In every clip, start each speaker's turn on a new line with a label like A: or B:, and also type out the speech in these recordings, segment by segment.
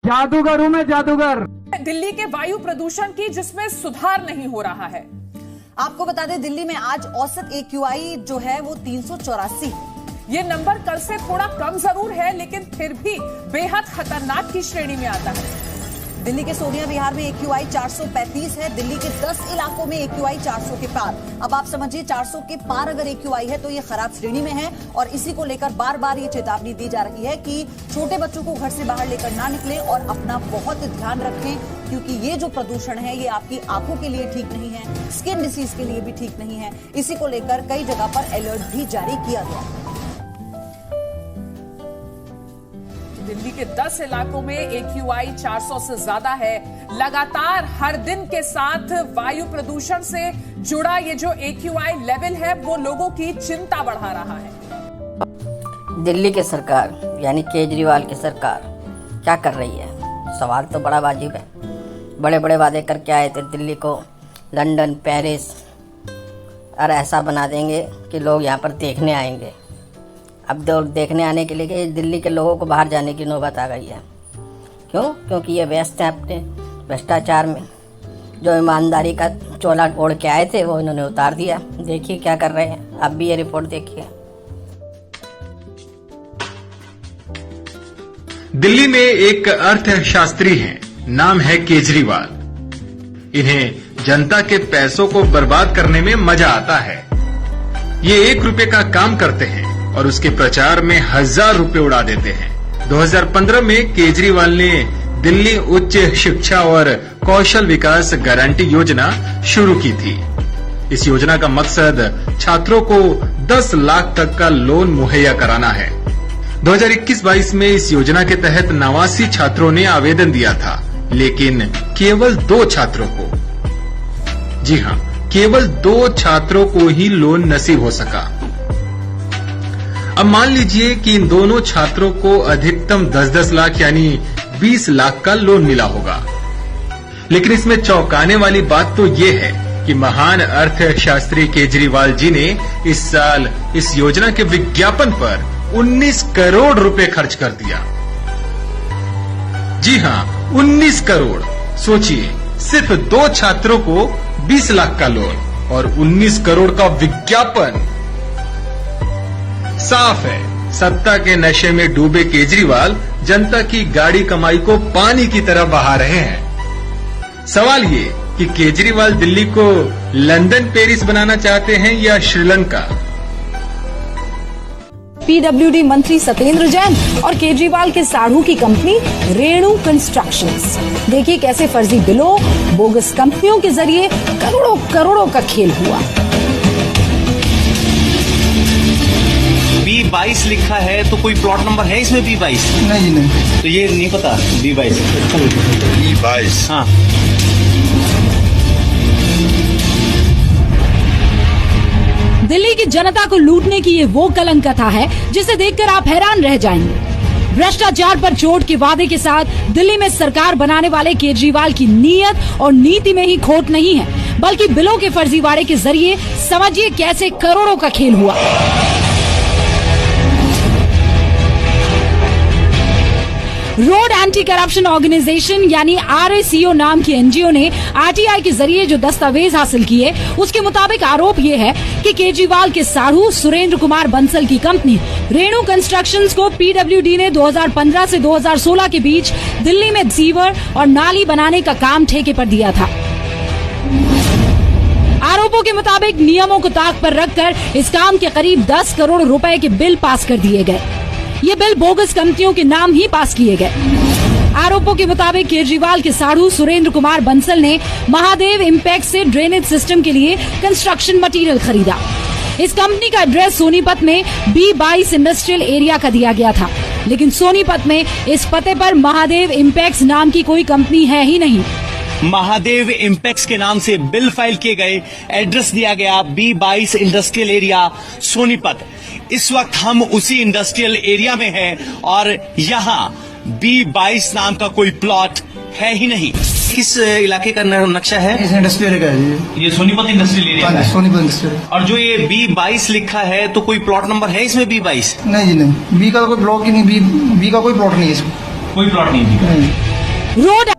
A: जादूगर हूं मैं, जादूगर।
B: दिल्ली के वायु प्रदूषण की जिसमें सुधार नहीं हो रहा है।
C: आपको बता दें, दिल्ली में आज औसत AQI जो है वो 384।
B: ये नंबर कल से थोड़ा कम जरूर है, लेकिन फिर भी बेहद खतरनाक की श्रेणी में आता है।
C: दिल्ली के सोनिया विहार में AQI 435 है। दिल्ली के 10 इलाकों में AQI 400 के पार। अब आप समझिए, 400 के पार अगर AQI है तो ये खराब श्रेणी में है, और इसी को लेकर बार बार ये चेतावनी दी जा रही है कि छोटे बच्चों को घर से बाहर लेकर ना निकलें और अपना बहुत ध्यान रखें, क्योंकि ये जो प्रदूषण है ये आपकी आंखों के लिए ठीक नहीं है, स्किन डिसीज के लिए भी ठीक नहीं है। इसी को लेकर कई जगह पर अलर्ट भी जारी किया गया।
B: दिल्ली के 10 इलाकों में AQI 400 से ज्यादा है। लगातार हर दिन के साथ वायु प्रदूषण से जुड़ा ये जो AQI लेवल है वो लोगों की चिंता बढ़ा रहा है।
D: दिल्ली की सरकार यानी केजरीवाल की सरकार क्या कर रही है? सवाल तो बड़ा वाजिब है। बड़े बड़े वादे करके आए थे दिल्ली को लंदन, पेरिस और ऐसा बना देंगे कि लोग यहाँ पर देखने आएंगे। अब देखने आने के लिए दिल्ली के लोगों को बाहर जाने की नौबत आ गई है। क्यों? क्योंकि ये व्यस्त है अपने भ्रष्टाचार में। जो ईमानदारी का चोला ओढ़ के आए थे वो इन्होंने उतार दिया। देखिए क्या कर रहे हैं। अब भी ये रिपोर्ट देखिए।
E: दिल्ली में एक अर्थशास्त्री हैं, नाम है केजरीवाल। इन्हें जनता के पैसों को बर्बाद करने में मजा आता है। ये 1 रुपए का काम करते हैं और उसके प्रचार में 1000 रुपए उड़ा देते हैं। 2015 में केजरीवाल ने दिल्ली उच्च शिक्षा और कौशल विकास गारंटी योजना शुरू की थी। इस योजना का मकसद छात्रों को 10 लाख तक का लोन मुहैया कराना है। 2021-22 में इस योजना के तहत 89 छात्रों ने आवेदन दिया था, लेकिन केवल 2 छात्रों को, जी हां, केवल 2 छात्रों को ही लोन नसीब हो सका। अब मान लीजिए कि इन दोनों छात्रों को अधिकतम 10-10 लाख यानी 20 लाख का लोन मिला होगा। लेकिन इसमें चौंकाने वाली बात तो ये है कि महान अर्थशास्त्री केजरीवाल जी ने इस साल इस योजना के विज्ञापन पर 19 करोड़ रुपए खर्च कर दिया। जी हां, 19 करोड़। सोचिए, सिर्फ 2 छात्रों को 20 लाख का लोन और 19 करोड़ का विज्ञापन। साफ है, सत्ता के नशे में डूबे केजरीवाल जनता की गाड़ी कमाई को पानी की तरह बहा रहे हैं। सवाल ये कि केजरीवाल दिल्ली को लंदन, पेरिस बनाना चाहते हैं या श्रीलंका?
F: PWD मंत्री सत्येंद्र जैन और केजरीवाल के साढ़ू की कंपनी रेणु कंस्ट्रक्शंस। देखिए कैसे फर्जी बिलों, बोगस कंपनियों के जरिए करोड़ों करोड़ों का खेल हुआ।
G: B22 लिखा है तो कोई प्लॉट नंबर है इसमें B22?
H: नहीं।
G: तो ये नहीं पता B22? हाँ।
F: दिल्ली की जनता को लूटने की ये वो कलंक कथा है जिसे देखकर आप हैरान रह जाएंगे। भ्रष्टाचार पर चोट के वादे के साथ दिल्ली में सरकार बनाने वाले केजरीवाल की नीयत और नीति में ही खोट नहीं है, बल्कि बिलों के फर्जीवाड़े के जरिए समझिए कैसे करोड़ों का खेल हुआ। रोड एंटी करप्शन ऑर्गेनाइजेशन यानी RACO नाम की NGO ने RTI के जरिए जो दस्तावेज हासिल किए, उसके मुताबिक आरोप ये है कि केजरीवाल के साढ़ू सुरेंद्र कुमार बंसल की कंपनी रेणु कंस्ट्रक्शंस को PWD ने 2015 से 2016 के बीच दिल्ली में सीवर और नाली बनाने का काम ठेके पर दिया था। आरोपों के मुताबिक नियमों को ताक पर रखकर इस काम के करीब 10 करोड़ रुपए के बिल पास कर दिए गए। ये बिल बोगस कंपनियों के नाम ही पास किए गए। आरोपों के मुताबिक केजरीवाल के साढ़ू सुरेंद्र कुमार बंसल ने महादेव इम्पैक्ट से ड्रेनेज सिस्टम के लिए कंस्ट्रक्शन मटेरियल खरीदा। इस कंपनी का एड्रेस सोनीपत में B22 इंडस्ट्रियल एरिया का दिया गया था, लेकिन सोनीपत में इस पते पर महादेव इम्पैक्ट नाम की कोई कंपनी है ही नहीं।
G: महादेव इम्पैक्ट के नाम से बिल फाइल किए गए, एड्रेस दिया गया B22 इंडस्ट्रियल एरिया सोनीपत। इस वक्त हम उसी इंडस्ट्रियल एरिया में हैं और यहाँ B22 नाम का कोई प्लॉट है ही नहीं। किस इलाके का नक्शा है?
H: इस इंडस्ट्रियल एरिया है
G: ये सोनीपत इंडस्ट्रियल एरिया है।
H: सोनीपत इंडस्ट्रियल।
G: और जो ये B22 लिखा है तो कोई प्लॉट नंबर है इसमें B22?
H: नहीं, बी का कोई ब्लॉक ही नहीं, बी का कोई प्लॉट नहीं है इसमें।
G: कोई प्लॉट नहीं है।
F: रोड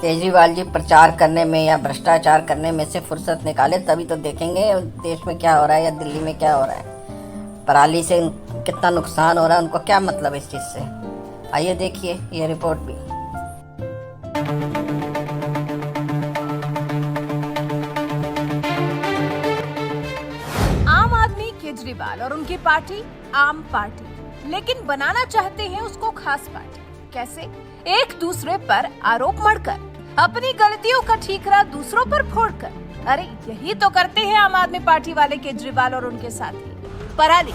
D: केजरीवाल जी प्रचार करने में या भ्रष्टाचार करने में से फुर्सत निकाले तभी तो देखेंगे देश में क्या हो रहा है या दिल्ली में क्या हो रहा है। पराली से कितना नुकसान हो रहा है, उनको क्या मतलब इस चीज़ से। आइए देखिए ये रिपोर्ट भी।
H: आम आदमी केजरीवाल और उनकी पार्टी आम पार्टी, लेकिन बनाना चाहते हैं उसको खास पार्टी। कैसे? एक दूसरे पर आरोप मढ़कर, अपनी गलतियों का ठीकरा दूसरों पर फोड़कर। अरे यही तो करते हैं आम आदमी पार्टी वाले केजरीवाल और उनके साथी। पराली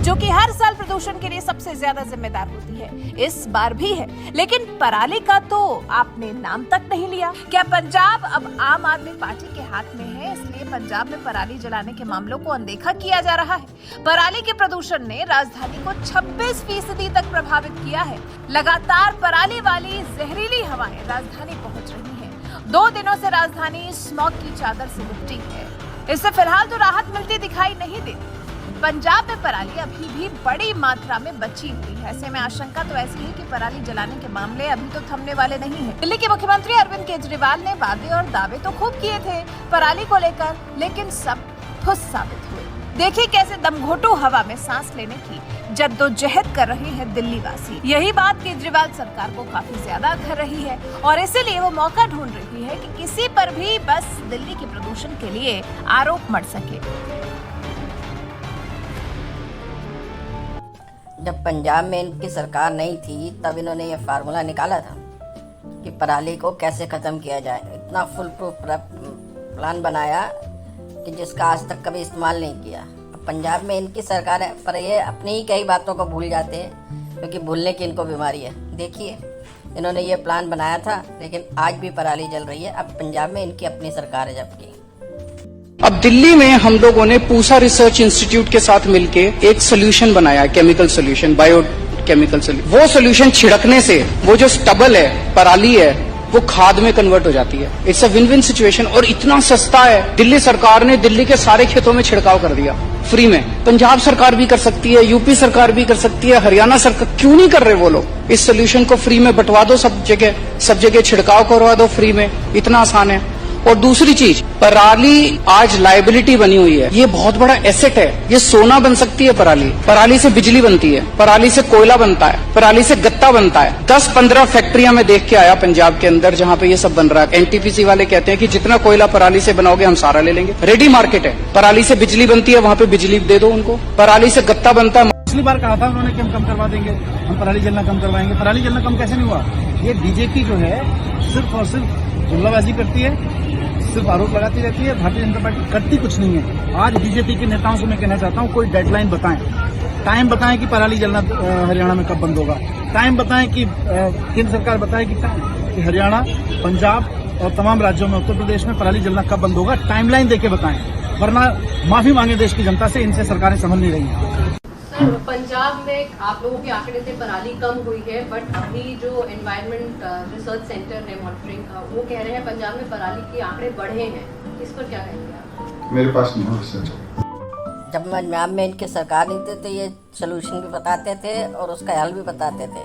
H: जो कि हर साल प्रदूषण के लिए सबसे ज्यादा जिम्मेदार होती है, इस बार भी है। लेकिन पराली का तो आपने नाम तक नहीं लिया। क्या पंजाब अब आम आदमी पार्टी के हाथ में है, इसलिए पंजाब में पराली जलाने के मामलों को अनदेखा किया जा रहा है? पराली के प्रदूषण ने राजधानी को 26% तक प्रभावित किया है। लगातार पराली वाली जहरीली हवाएं राजधानी पहुंच रही हैं। 2 दिनों से राजधानी स्मॉग की चादर से लिपटी है। इससे फिलहाल तो राहत मिलती दिखाई नहीं देती। पंजाब में पराली अभी भी बड़ी मात्रा में बची हुई है। ऐसे में आशंका तो ऐसी है कि पराली जलाने के मामले अभी तो थमने वाले नहीं हैं। दिल्ली के मुख्यमंत्री अरविंद केजरीवाल ने वादे और दावे तो खूब किए थे पराली को लेकर, लेकिन सब फुस साबित हुए। देखिए कैसे दमघोटू हवा में सांस लेने की जद्दोजहद कर रहे हैं दिल्ली वासी। यही बात केजरीवाल सरकार को काफी ज्यादा घर रही है और इसीलिए वो मौका ढूंढ रही है कि किसी पर भी बस दिल्ली के प्रदूषण के लिए आरोप मढ़ सके।
D: जब पंजाब में इनकी सरकार नहीं थी तब इन्होंने ये फार्मूला निकाला था कि पराली को कैसे ख़त्म किया जाए। इतना फुल प्रूफ प्लान बनाया कि जिसका आज तक कभी इस्तेमाल नहीं किया। अब पंजाब में इनकी सरकार है पर ये अपनी ही कई बातों को भूल जाते हैं क्योंकि भूलने की इनको बीमारी है। देखिए इन्होंने ये प्लान बनाया था लेकिन आज भी पराली जल रही है। अब पंजाब में इनकी अपनी सरकार है जबकि।
I: अब दिल्ली में हम लोगों ने पूसा रिसर्च इंस्टीट्यूट के साथ मिलके एक सोल्यूशन बनाया, chemical solution, bio chemical solution. वो सोल्यूशन छिड़कने से वो जो स्टबल है, पराली है, वो खाद में कन्वर्ट हो जाती है। It's a win win situation और इतना सस्ता है। दिल्ली सरकार ने दिल्ली के सारे खेतों में छिड़काव कर दिया फ्री में। पंजाब सरकार भी कर सकती है, यूपी सरकार भी कर सकती है, हरियाणा सरकार क्यों नहीं कर रहे वो लोग? इस सोल्यूशन को फ्री में बंटवा दो, सब जगह छिड़काव करवा दो फ्री में, इतना आसान है। और दूसरी चीज, पराली आज लायबिलिटी बनी हुई है। ये बहुत बड़ा एसेट है। ये सोना बन सकती है पराली। पराली से बिजली बनती है, पराली से कोयला बनता है, पराली से गत्ता बनता है। 10-15 फैक्ट्रियां में देख के आया पंजाब के अंदर जहां पे ये सब बन रहा है। एनटीपीसी वाले कहते हैं कि जितना कोयला पराली से बनाओगे हम सारा ले लेंगे। रेडी मार्केट है। पराली से बिजली बनती है, वहां पे बिजली दे दो उनको। पराली से गत्ता बनता है।
A: पिछली बार कहा था उन्होंने कि हम कम करवा देंगे, हम पराली जलना कम करवाएंगे। पराली जलना कम कैसे नहीं हुआ? ये बीजेपी जो है सिर्फ और सिर्फ जुमलाबाजी करती है, सिर्फ आरोप लगाती रहती है। भारतीय जनता पार्टी करती कुछ नहीं है। आज बीजेपी के नेताओं से मैं कहना चाहता हूं, कोई डेडलाइन बताएं, टाइम बताएं कि पराली जलना हरियाणा में कब बंद होगा। टाइम बताएं कि केंद्र सरकार बताए कि हरियाणा, पंजाब और तमाम राज्यों में, उत्तर प्रदेश में पराली जलना कब बंद होगा। टाइमलाइन देके बताएं, वरना माफी मांगे देश की जनता से। इनसे सरकारें समझ नहीं रही हैं।
J: पंजाब में आप लोगों के आंकड़े से पराली कम हुई है, बट अभी जो एनवायरमेंट रिसर्च सेंटर है मॉनिटरिंग का, वो कह रहे हैं पंजाब में पराली के आंकड़े बढ़े हैं। इस पर क्या कहेंगे आप?
K: मेरे पास नहीं हो रिसर्च।
D: जब पंजाब में इनकी सरकार नहीं थी तो ये सोल्यूशन भी बताते थे और उसका हल भी बताते थे।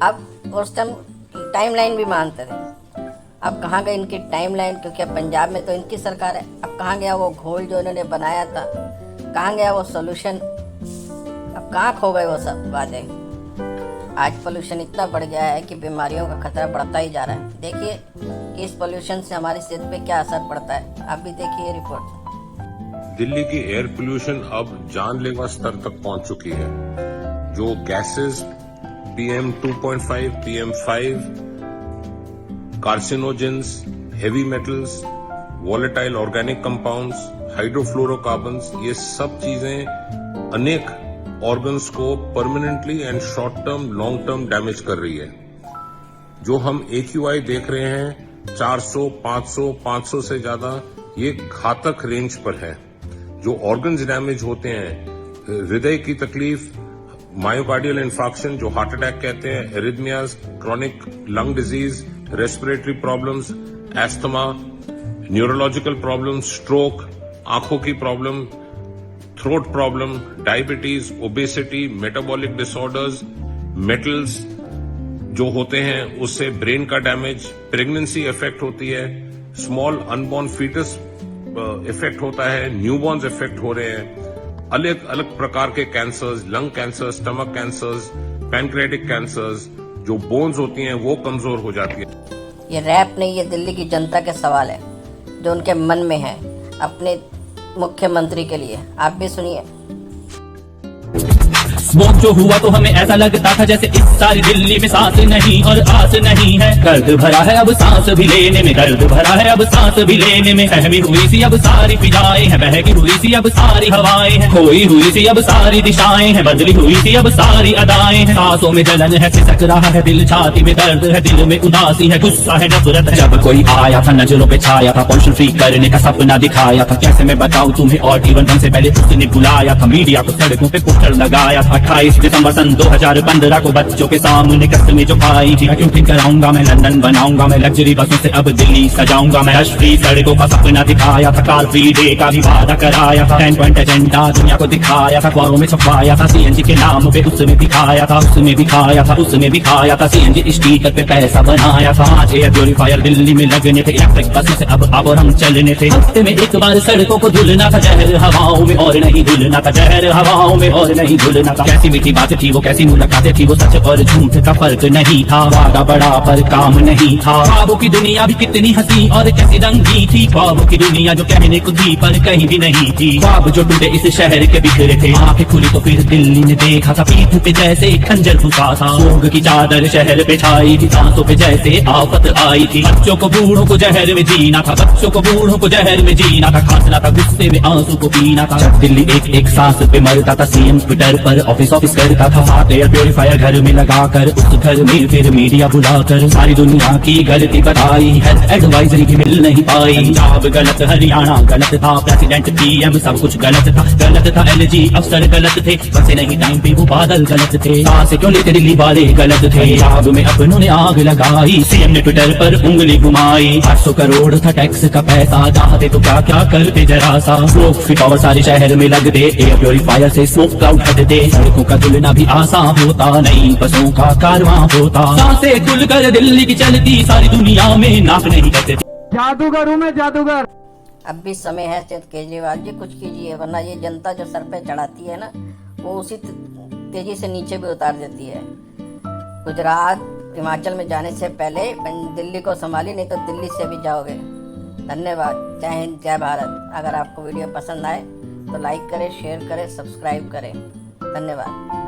D: अब उस टाइम भी मानते थे। अब कहाँ गई इनकी टाइमलाइन? क्योंकि अब पंजाब में तो इनकी सरकार है। अब कहाँ गया वो घोल जो इन्होंने बनाया था? कहाँ गया वो सोल्यूशन? अब कहाँ खो गए वो सब वादे? आज पोल्यूशन इतना बढ़ गया है कि बीमारियों का खतरा बढ़ता ही जा रहा है। देखिए कि इस पोल्यूशन से हमारी सेहत पे क्या असर पड़ता है। आप भी देखिए रिपोर्ट।
L: दिल्ली की एयर पोल्यूशन अब जानलेवा स्तर तक पहुंच चुकी है। जो gases PM 2.5, PM5, carcinogens, heavy metals, volatile organic compounds, hydrofluorocarbons, ये सब चीजें अनेक ऑर्गन्स को permanently and short term, long term damage कर रही है। जो हम AQI देख रहे हैं 400, 500, 500 से ज्यादा, ये घातक रेंज पर है। जो ऑर्गन्स डैमेज होते हैं, हृदय की तकलीफ, मायोकार्डियल इन्फार्क्शन जो हार्ट अटैक कहते हैं, arrhythmias, chronic lung disease, respiratory problems, asthma, neurological problems, stroke, आंखों की problem, throat problem, diabetes, obesity, metabolic disorders, metals जो होते हैं उससे ब्रेन का डैमेज, प्रेगनेंसी इफेक्ट होती है, स्मॉल अनबॉर्न फीटस इफेक्ट होता है, न्यूबॉर्न्स इफेक्ट हो रहे हैं, अलग अलग प्रकार के cancers, lung cancer, stomach cancers, pancreatic cancers, जो बोन्स होती हैं वो कमजोर हो जाती है।
D: ये रैप नहीं, ये दिल्ली की जनता के सवाल है जो उनके मन में है अपने मुख्यमंत्री के लिए। आप भी सुनिए।
M: स्मोक जो हुआ तो हमें ऐसा लगता था जैसे इस सारी दिल्ली में सांस नहीं और आस नहीं है। दर्द भरा है अब सांस भी लेने में, दर्द भरा है अब सांस भी लेने में। सहमी हुई सी अब सारी फिजाएं हैं, बहकी हुई सी अब सारी हवाएं हैं, खोई हुई सी अब सारी दिशाएं हैं, बदली हुई सी अब सारी अदाएं हैं। सांसों में जलन है, खिसक रहा है दिल, छाती में दर्द है, दिल में उदासी है, गुस्सा है, नफरत है। जब कोई आया था नजरों पे छाया था, पोल्यूशन फ्री करने का सपना दिखाया था। कैसे मैं बताऊं तुम्हें, और इवन ढंग से पहले उसने बुलाया था, मीडिया को सड़कों पे पोस्टर लगाया था। 28 दिसंबर सन 2015 को बच्चों के सामने कस्में जो खाई थी, क्यों ठीक कराऊंगा मैं, लंदन बनाऊंगा मैं, लग्जरी बसों से अब दिल्ली सजाऊंगा मैं। राष्ट्रीय सड़कों का सपना दिखाया था, कार फ्री डे का भी वादा कराया था, 10 पॉइंट एजेंडा दुनिया को दिखाया था, अखबारों में छपवाया था, सीएनजी के नाम पे उसमें दिखाया था, उसमें दिखाया था, उसमें दिखाया था, सीएनजी स्टिकर पे पैसा बनाया था। 5 एयर प्योरीफायर दिल्ली में लगने थे, इलेक्ट्रिक बसों से अब हम चलने थे। हफ्ते में एक बार सड़कों को धुलना था, जहर हवाओं में और नहीं धुलना था, जहर हवाओं में और नहीं धुलना था। कैसी मीठी बातें थी वो, कैसी मुलाकातें थी वो, सच और झूठ का फर्क नहीं था, वादा बड़ा पर काम नहीं था। ख्वाबों की दुनिया भी कितनी हंसी और कैसी रंगी थी, ख्वाबों की दुनिया जो कहने को थी पर कहीं भी नहीं थी। ख्वाब जो टूटे इस शहर के बिखरे थे, आंखें खुली तो फिर दिल्ली ने देखा था, पीठ पे जैसे खंजर घुसा था, सोग की चादर शहर पे छाई थी, सांसों पे जैसे आफत आई थी। बच्चों को बूढ़ों को जहर में जीना था, बच्चों को बूढ़ों को जहर में जीना था, खांसना था, गुस्से में आंसू को पीना था। जब दिल्ली एक एक सांस पे मरता था, सीएम ट्विटर पर ऑफिस करता था, 7 एयर प्योरीफायर घर में लगाकर, उस घर में फिर मीडिया बुलाकर सारी दुनिया की गलती बताई, हेल्थ एडवाइजरी भी मिल नहीं पाई। पंजाब गलत, हरियाणा गलत था, प्रेसिडेंट पीएम सब कुछ गलत था, गलत था एलजी अफसर गलत थे, बसे नहीं टाइम पे वो बादल गलत थे, सांसें क्यों लेते दिल्ली वाले गलत थे। पंजाब में अपनों ने आग लगाई, सीएम ने ट्विटर पर उंगली घुमाई, 800 करोड़ था टैक्स का पैसा, चाहते तो क्या क्या करते जरा सा। स्मोक फ्री पावर सारे शहर में लगते, एयर प्योरीफायर से स्मोक क्लाउड हटते, सड़कों का धुलना भी आसान होता, नहीं बसों का कारवां होता, सांसें खुलकर दिल्ली की चलती, सारी दुनिया में नाक नहीं करते।
A: जादूगर हूँ मैं, जादूगर।
D: अब भी समय है केजरीवाल जी, कुछ कीजिए, वरना ये जनता जो सर पे चढ़ाती है ना, वो उसी तेजी से नीचे भी उतार देती है। गुजरात हिमाचल में जाने से पहले दिल्ली को संभाली, नहीं तो दिल्ली से भी जाओगे। धन्यवाद। जय हिंद, जय भारत। अगर आपको वीडियो पसंद आए तो लाइक करें, शेयर करें, सब्सक्राइब करें। धन्यवाद।